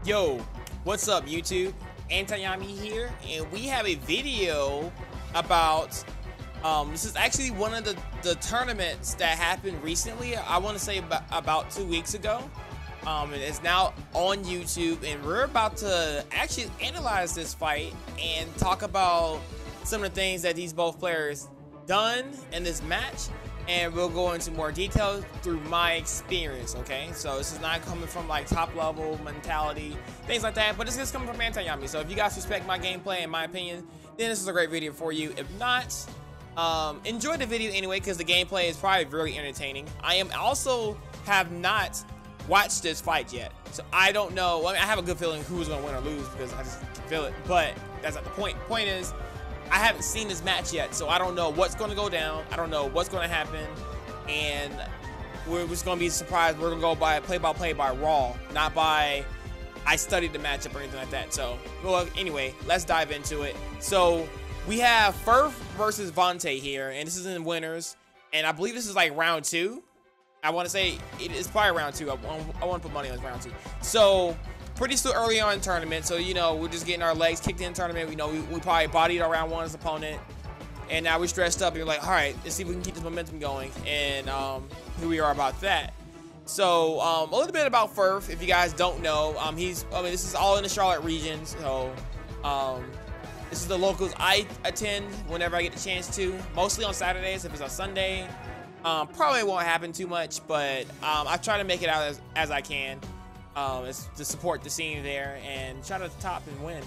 Yo, what's up YouTube? Antiyami here, and we have a video about this is actually one of the tournaments that happened recently. I want to say about 2 weeks ago. It's now on YouTube, and we're about to actually analyze this fight and talk about some of the things that these both players done in this match, and we'll go into more details through my experience. Okay, so this is not coming from like top level mentality, things like that, but it's just coming from Antiyami. So if you guys respect my gameplay and my opinion, then this is a great video for you. If not, enjoy the video anyway, because the gameplay is probably really entertaining. I am also have not watched this fight yet, so I don't know. I mean, I have a good feeling who's gonna win or lose because I just can feel it, but that's not the point. Point is, I haven't seen this match yet, so I don't know what's going to go down. I don't know what's going to happen, and we're just going to be surprised. We're going to go by play-by-play by Raw, not by I studied the matchup or anything like that. So, well, anyway, let's dive into it. So, we have Ferf versus Vonte here, and this is in winners, and I believe this is like round 2. I want to say it's probably round 2. I want to put money on round 2. So, pretty still early on in the tournament, so you know we're just getting our legs kicked in the tournament. We know we probably bodied our round 1's opponent, and now we're stressed up. And we're like, all right, let's see if we can keep this momentum going. And here we are about that. So a little bit about Ferf, if you guys don't know, this is all in the Charlotte region. So this is the locals I attend whenever I get the chance to. Mostly on Saturdays. If it's on Sunday, probably won't happen too much, but I try to make it out as I can. It's to support the scene there and try to top and win.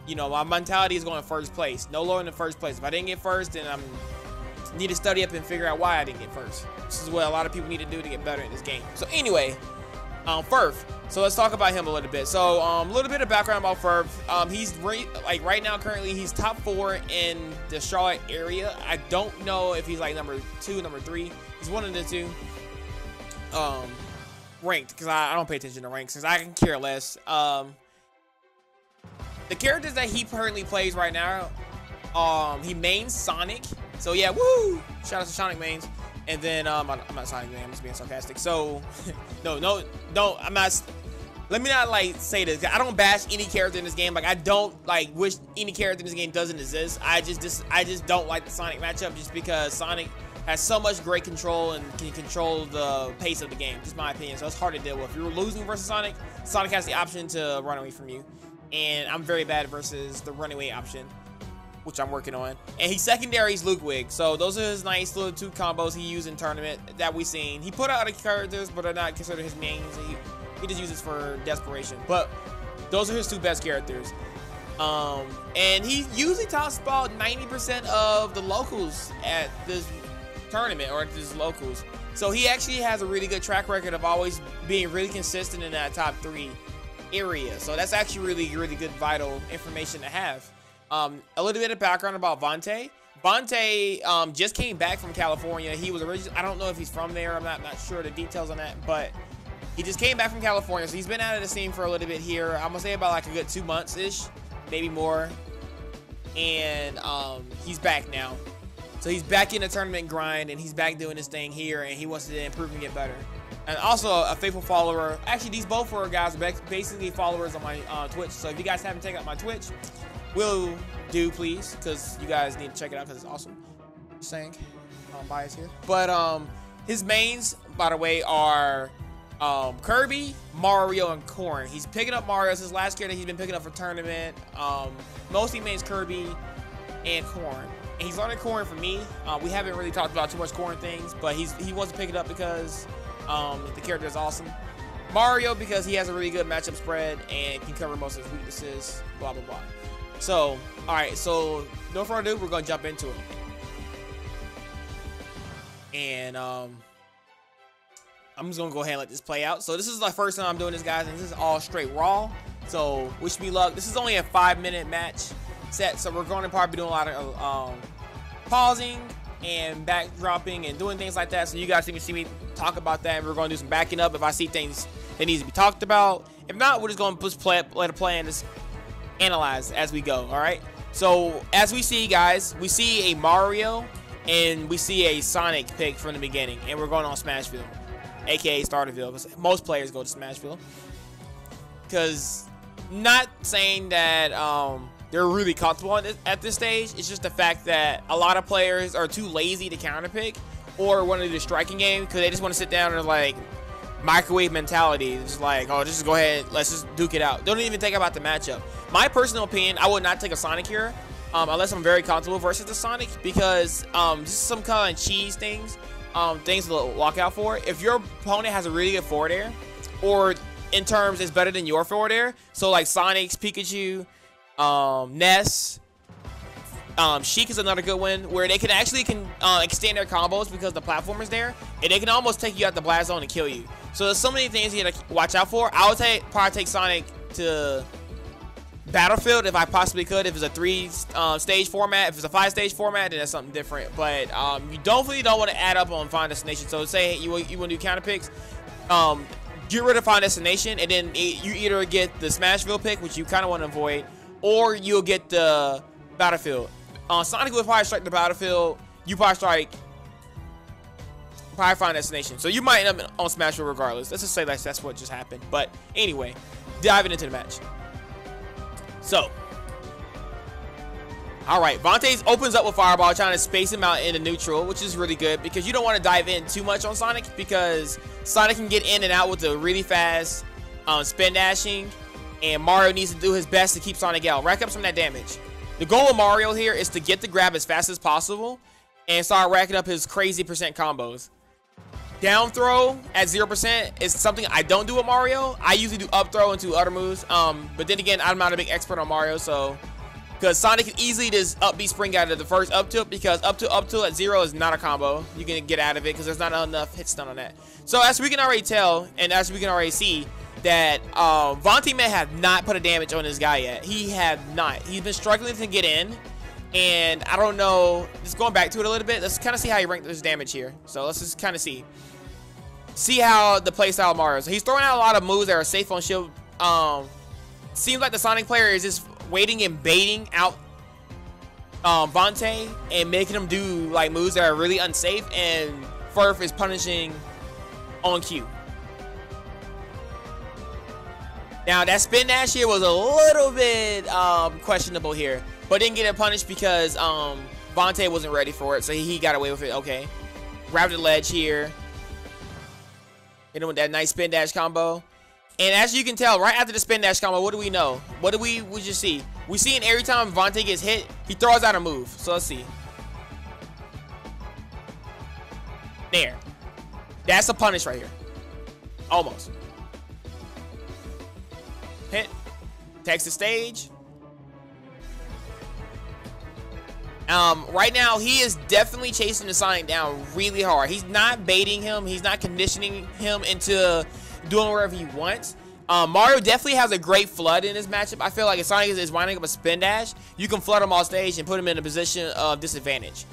You know, my mentality is going first place, no lower than first place. If I didn't get first, then I need to study up and figure out why I didn't get first. This is what a lot of people need to do to get better in this game. So anyway, Ferf. So let's talk about him a little bit. So a little bit of background about Ferf. He's like right now currently he's top 4 in the Charlotte area. I don't know if he's like number 2, number 3. He's one of the two. Ranked, because I don't pay attention to ranks because I can care less. The characters that he currently plays right now, he mains Sonic. So yeah, woo! Shout out to Sonic mains. And then I'm not Sonic man, I'm just being sarcastic. So no, I'm not. Let me not like say this. I don't bash any character in this game. Like I don't like wish any character in this game doesn't exist. I just don't like the Sonic matchup just because Sonic has so much great control and can control the pace of the game, just my opinion. So it's hard to deal with. If you're losing versus Sonic, Sonic has the option to run away from you. And I'm very bad versus the runaway option, which I'm working on. And he's secondary, he's Ludwig. So those are his nice little 2 combos he used in tournament that we've seen. He put out other characters, but are not considered his mains. He just uses for desperation. But those are his 2 best characters. And he usually tops about 90% of the locals at this tournament or just locals. So he actually has a really good track record of always being really consistent in that top 3 area. So that's actually really good vital information to have. A little bit of background about Vonte. Vonte just came back from California. He was originally, I don't know if he's from there. I'm not sure the details on that, but he just came back from California. So he's been out of the scene for a little bit here. I'm gonna say about like a good 2 months ish, maybe more. And he's back now. So he's back in the tournament grind, and he's back doing his thing here, and he wants to improve and get better. And also a faithful follower. Actually, these both four guys are basically followers on my Twitch. So if you guys haven't checked out my Twitch, will do please, because you guys need to check it out because it's awesome. Just saying, I'm biased here. But his mains, by the way, are Kirby, Mario, and Corn. He's picking up Mario. It's his last character he's been picking up for tournament. Mostly mains Kirby and Corn. And he's learning Corn from me. We haven't really talked about too much Corn things, but he wants to pick it up because the character is awesome. Mario because he has a really good matchup spread and can cover most of his weaknesses, blah, blah, blah. So, alright, so no further ado, we're going to jump into it. And I'm just going to go ahead and let this play out. So this is the first time I'm doing this, guys, and this is all straight raw. So wish me luck. This is only a 5-minute match set, so we're going to probably be doing a lot of pausing and backdropping and doing things like that, so you guys can see me talk about that, and we're going to do some backing up if I see things that needs to be talked about. If not, we're just going to just let it play and just analyze as we go. All right, so as we see, guys, we see a Mario and we see a Sonic pick from the beginning, and we're going on Smashville, aka Starterville, because most players go to Smashville because Not saying that they're really comfortable at this stage. It's just the fact that a lot of players are too lazy to counterpick or want to do the striking game because they just want to sit down and like microwave mentality. It's just like, oh, just go ahead, let's just duke it out. Don't even think about the matchup. My personal opinion, I would not take a Sonic here unless I'm very comfortable versus the Sonic because just some kind of cheese things to lock out for. If your opponent has a really good forward air, or in terms is better than your forward air, so like Sonic's, Pikachu, Ness, Sheik is another good one where they can actually extend their combos because the platform is there, and they can almost take you out the blast zone and kill you. So there's so many things you gotta watch out for. I would probably take Sonic to Battlefield if I possibly could. If it's a 3-stage format, if it's a 5-stage format, then that's something different. But you definitely don't want to add up on Final Destination. So say you want to do counter picks, get rid of Final Destination, and then you either get the Smashville pick, which you kind of want to avoid, or you'll get the Battlefield. Sonic would probably strike the Battlefield. You probably strike Final Destination. So you might end up on Smashville regardless. Let's just say that's what just happened. But anyway, diving into the match. So, alright, Vonte opens up with Fireball, trying to space him out in the neutral, which is really good because you don't want to dive in too much on Sonic because Sonic can get in and out with the really fast spin dashing, and Mario needs to do his best to keep Sonic out, rack up some of that damage. The goal of Mario here is to get the grab as fast as possible and start racking up his crazy percent combos. Down throw at 0% is something I don't do with Mario. I usually do up throw into other moves. But then again, I'm not a big expert on Mario, so because Sonic can easily just up B spring out of the first up tilt because up tilt at 0 is not a combo. You can get out of it because there's not enough hit stun on that. So as we can already tell, and as we can already see, that Vonte may have not put a damage on this guy yet. He have not. He's been struggling to get in. And I don't know, just going back to it a little bit, let's kind of see how he ranked this damage here. So let's just kind of see how the playstyle of Mario. So he's throwing out a lot of moves that are safe on shield. Seems like the Sonic player is just waiting and baiting out Vonte and making him do like moves that are really unsafe, and Ferf is punishing on cue. Now that spin dash here was a little bit questionable here, but didn't get it punished because Vonte wasn't ready for it, so he got away with it. Okay, grab the ledge here, hit him with that nice spin dash combo. And as you can tell, right after the spin dash combo, what do we know? What do we just see? We see it every time Vonte gets hit, he throws out a move. So let's see. There. That's a punish right here. Almost. Hit. Takes the stage. Right now, he is definitely chasing the Sonic down really hard. He's not baiting him. He's not conditioning him into doing whatever he wants. Mario definitely has a great flood in this matchup. I feel like if Sonic is winding up a spin dash, you can flood him off stage and put him in a position of disadvantage.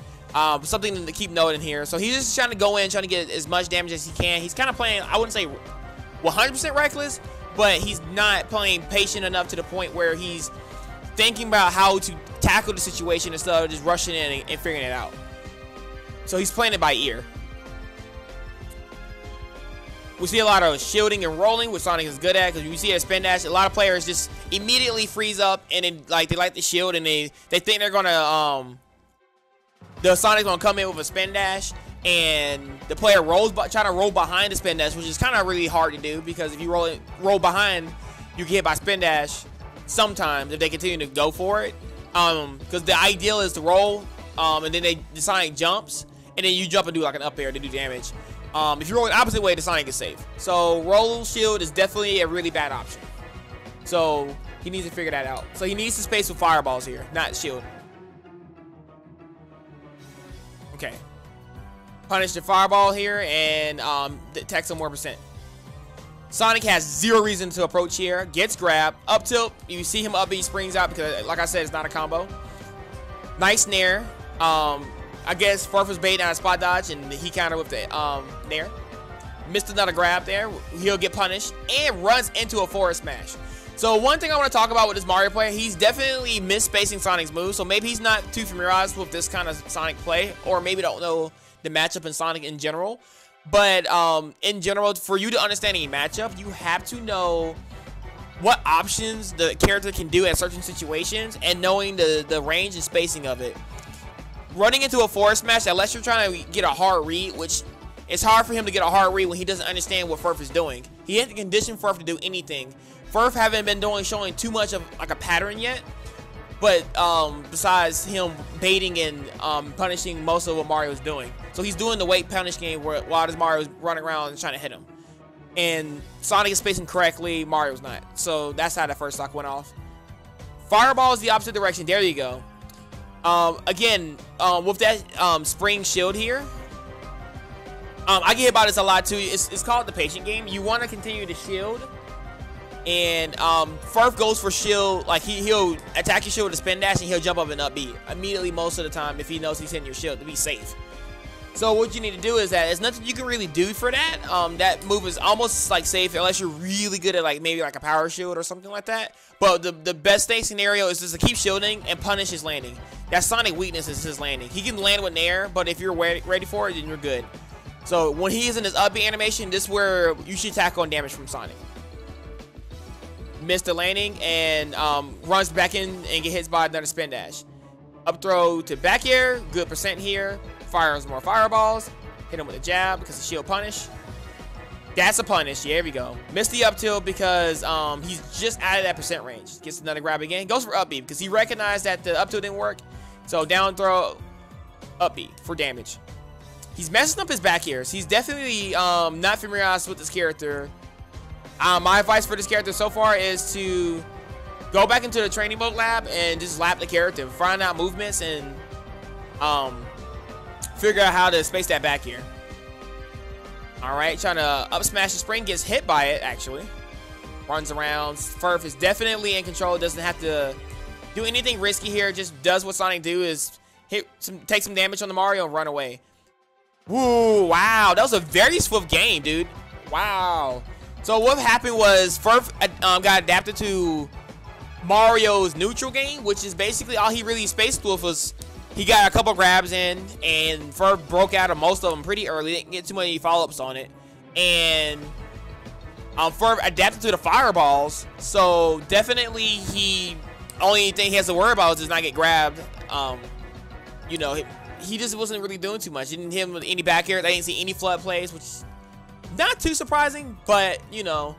Something to keep noting here. So he's just trying to go in, trying to get as much damage as he can. He's kind of playing, I wouldn't say 100% reckless, but he's not playing patient enough to the point where he's thinking about how to tackle the situation instead of just rushing in and figuring it out. So he's playing it by ear. We see a lot of shielding and rolling, which Sonic is good at, because you see a spin dash, a lot of players just immediately freeze up and then, like, they like the shield and they think they're gonna the Sonic's gonna come in with a spin dash, and the player trying to roll behind the spin dash, which is kind of really hard to do because if you roll behind, you get hit by spin dash sometimes if they continue to go for it. Because the ideal is to roll, and then the Sonic jumps, and then you jump and do like an up air to do damage. If you roll the opposite way, the Sonic is safe. So roll shield is definitely a really bad option. So he needs to figure that out. So he needs to space with fireballs here, not shield. Okay. Punish the fireball here and attack some more percent. Sonic has zero reason to approach here. Gets grabbed. Up tilt. You see him up, he springs out because, like I said, it's not a combo. Nice nair. I guess Ferf was baiting out a spot dodge, and he countered with the nair. Missed another grab there. He'll get punished and runs into a forward smash. So one thing I want to talk about with this Mario player, he's definitely misspacing Sonic's moves. So maybe he's not too familiarized with this kind of Sonic play, or maybe don't know the matchup in Sonic in general. But in general, for you to understand a matchup, you have to know what options the character can do at certain situations and knowing the range and spacing of it. Running into a forward smash, unless you're trying to get a hard read, which it's hard for him to get a hard read when he doesn't understand what Ferf is doing. He hasn't conditioned Ferf to do anything. Ferf haven't been showing too much of like a pattern yet, but besides him baiting and punishing most of what Mario's doing. So he's doing the weight punish game while Mario's running around and trying to hit him. And Sonic is spacing correctly, Mario's not. So that's how that first stock went off. Fireball is the opposite direction. There you go. Again, with that spring shield here, I get about this a lot too. It's called the patient game. You want to continue to shield, and Ferf goes for shield. Like he'll attack your shield with a spin dash, and he'll jump up and up B immediately most of the time if he knows he's hitting your shield to be safe. So what you need to do is that there's nothing you can really do for that. That move is almost like safe unless you're really good at like maybe like a power shield or something like that. But the best case scenario is just to keep shielding and punish his landing. That Sonic weakness is his landing. He can land with Nair, but if you're ready for it, then you're good. So when he is in his up B animation, this is where you should tackle on damage from Sonic. Missed the landing and runs back in and get hit by another spin dash. Up throw to back air, good percent here. Fires more fireballs. Hit him with a jab because of shield punish. That's a punish. Yeah, here we go. Missed the up tilt because he's just out of that percent range. Gets another grab again. Goes for up B because he recognized that the up tilt didn't work. So down throw, up B for damage. He's messing up his back airs. He's definitely not familiarized with this character. My advice for this character so far is to go back into the training mode lab and just lap the character, find out movements and figure out how to space that back here. Alright, trying to up smash the spring, gets hit by it actually. Runs around. Ferf is definitely in control, doesn't have to do anything risky here, just does what Sonic do is take some damage on the Mario and run away. Woo, wow, that was a very swift game, dude. Wow. So what happened was Ferf got adapted to Mario's neutral game, which is basically all he really spaced with was he got a couple grabs in, and Ferf broke out of most of them pretty early. Didn't get too many follow-ups on it. And Ferf adapted to the fireballs, so definitely only thing he has to worry about is just not get grabbed. You know, he just wasn't really doing too much. Didn't hit him with any back air. They didn't see any flood plays, which is not too surprising, but you know.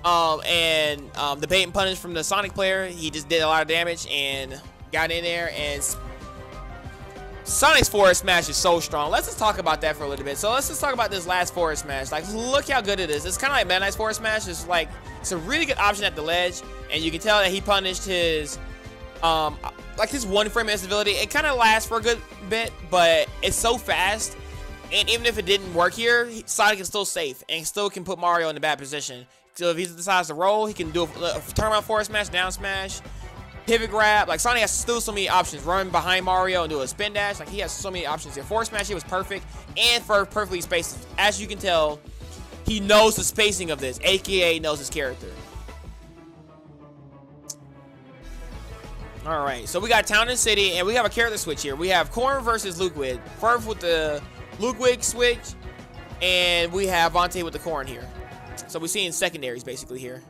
The bait and punish from the Sonic player, he just did a lot of damage and got in there, and Sonic's forward smash is so strong. Let's just talk about that for a little bit. So let's just talk about this last forward smash. Like, look how good it is. It's kind of like Meta Knight's forward smash. It's like, it's a really good option at the ledge, and you can tell that he punished his like his one frame invincibility. It kind of lasts for a good bit, but it's so fast, and even if it didn't work here, Sonic is still safe and still can put Mario in a bad position. So if he decides to roll, he can do a turnaround forward smash, down smash, pivot grab. Like, Sonic has still so many options. Run behind Mario and do a spin dash. Like, he has so many options here. Forward smash here was perfect, and for perfectly spaced. As you can tell, he knows the spacing of this, aka knows his character. Alright, so we got Town and City, and we have a character switch here. We have Corn versus Ludwig. Ferf with the Ludwig switch, and we have Vonte with the Corn here. So we're seeing secondaries basically here.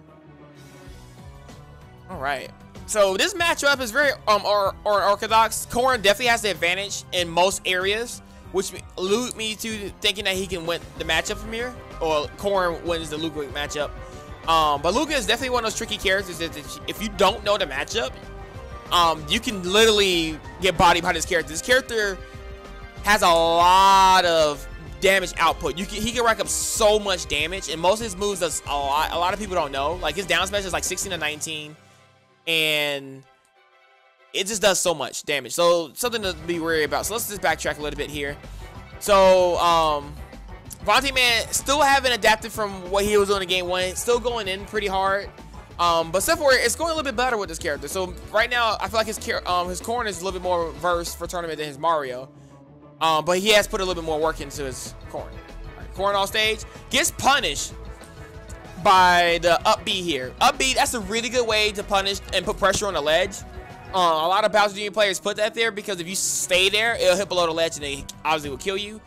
Alright. So this matchup is very orthodox. Corn definitely has the advantage in most areas, which lead me to thinking that he can win the matchup from here. Or Corn wins the Ludwig matchup. But Ludwig is definitely one of those tricky characters that if you don't know the matchup, you can literally get bodied by this character. This character has a lot of damage output. He can rack up so much damage, and most of his moves does a lot. A lot of people don't know. Like, his down smash is like 16 to 19, and it just does so much damage. So something to be worried about. So let's just backtrack a little bit here. So Vonte Man still haven't adapted from what he was doing in game 1. Still going in pretty hard. But stuff where it's going a little bit better with this character. So right now, I feel like his Corn is a little bit more versed for tournament than his Mario. But he has put a little bit more work into his Corn. Right, Corn on stage gets punished by the up B here. Up B, that's a really good way to punish and put pressure on the ledge. A lot of Bowser Jr. players put that there because if you stay there, it'll hit below the ledge and it obviously will kill you.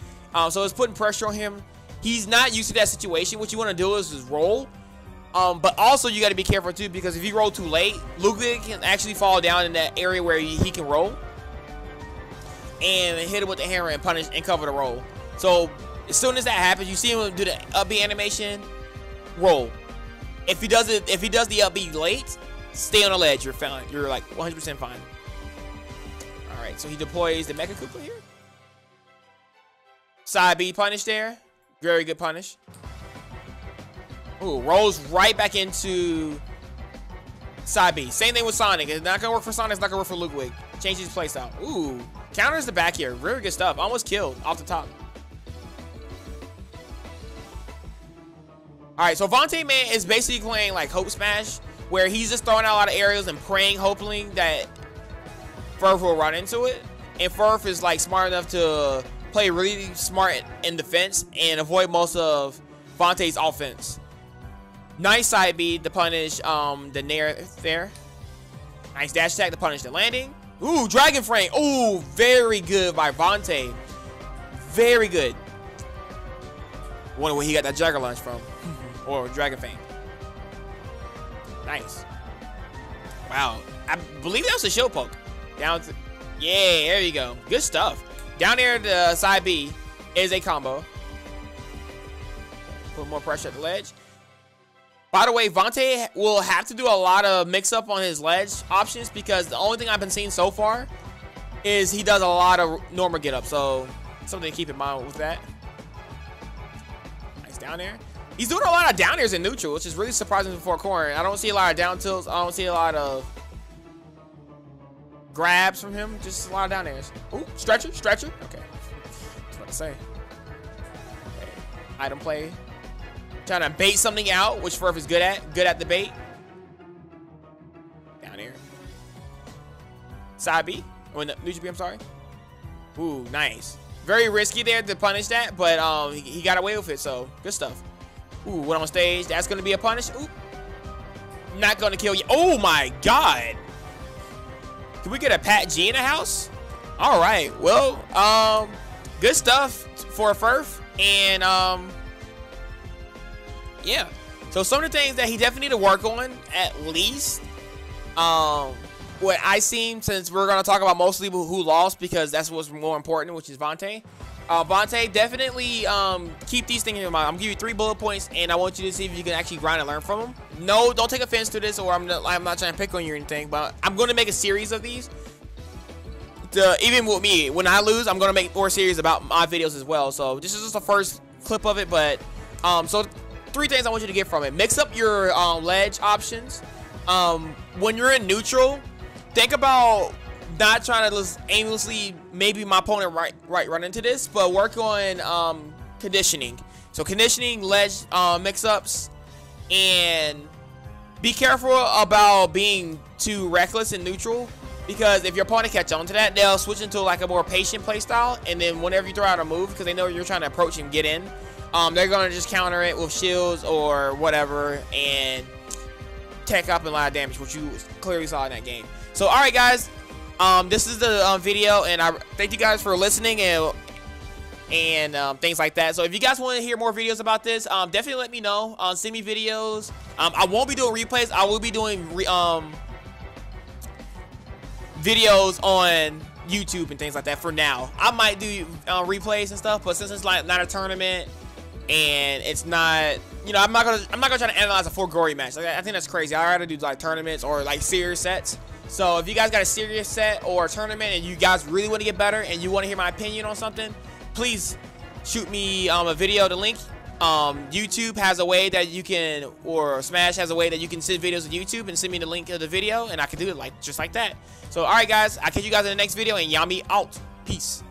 So it's putting pressure on him. He's not used to that situation. What you want to do is just roll But also you got to be careful too, because if you roll too late, Ludwig can actually fall down in that area where he can roll and hit him with the hammer and punish and cover the roll. So as soon as that happens, you see him do the up B animation, roll. If he does the up B late, stay on the ledge. You're fine. You're like 100% fine. All right, so he deploys the Mecha Koopa here. Side B punish there. Very good punish. Ooh, rolls right back into side B. Same thing with Sonic. It's not gonna work for Sonic. It's not gonna work for Ludwig. Change his playstyle. Ooh, counters the back here. Very good stuff. Almost killed off the top. All right, so Vonte, man, is basically playing like Hope Smash, where he's just throwing out a lot of aerials and praying, hoping that Ferf will run into it. And Ferf is like smart enough to play really smart in defense and avoid most of Vonte's offense. Nice side B to punish the Nair there. Nice dash attack to punish the landing. Ooh, Dragon Frame. Ooh, very good by Vonte. Very good. Wonder where he got that Jagger Lunge from. Or Dragon Fang. Nice. Wow. I believe that was a show poke. Down to, yeah, there you go. Good stuff. Down there, the side B is a combo. Put more pressure at the ledge. By the way, Vonte will have to do a lot of mix-up on his ledge options, because the only thing I've been seeing so far is he does a lot of normal get-up. So something to keep in mind with that. Nice down there. He's doing a lot of down airs in neutral, which is really surprising before corner. I don't see a lot of down tilts. I don't see a lot of grabs from him. Just a lot of down airs. Ooh, stretcher. Okay. That's what to say. Okay. Item play. Trying to bait something out, which Ferf is good at. Good at the bait. Down here. Side B. Oh, no, neutral B, I'm sorry. Ooh, nice. Very risky there to punish that, but he got away with it, so good stuff. Ooh, went on stage. That's going to be a punish. Ooh. Not going to kill you. Oh, my God. Can we get a Pat G in the house? All right. Well, good stuff for Ferf. And, yeah. So some of the things that he definitely need to work on, at least, what I seen, since we're going to talk about mostly who lost, because that's what's more important, which is Vonte. Vonte, definitely keep these things in mind. I'm gonna give you 3 bullet points, and I want you to see if you can actually grind and learn from them. No, don't take offense to this, or I'm not trying to pick on you or anything, but I'm going to make a series of these. Even with me, when I lose, I'm going to make more series about my videos as well. So this is just the first clip of it, but so 3 things I want you to get from it. Mix up your ledge options. When you're in neutral, think about not trying to just aimlessly, maybe my opponent run into this, but work on conditioning. So conditioning, ledge mix-ups, and be careful about being too reckless in neutral, because if your opponent catch on to that, they'll switch into like a more patient play style, and then whenever you throw out a move, because they know you're trying to approach and get in, they're going to just counter it with shields or whatever and tech up a lot of damage, which you clearly saw in that game. So all right, guys. This is the video, and I thank you guys for listening and things like that. So if you guys want to hear more videos about this, definitely let me know. Send me videos. I won't be doing replays. I will be doing videos on YouTube and things like that for now. I might do replays and stuff, but since it's like not a tournament and it's not, you know, I'm not gonna try to analyze a full gory match. Like, I think that's crazy. I'd rather do like tournaments or like serious sets. So if you guys got a serious set or a tournament and you guys really want to get better and you want to hear my opinion on something, please shoot me a video to link. YouTube has a way that you can, or Smash has a way that you can send videos to YouTube and send me the link of the video, and I can do it like just like that. So all right, guys, I'll catch you guys in the next video, and Yami out. Peace.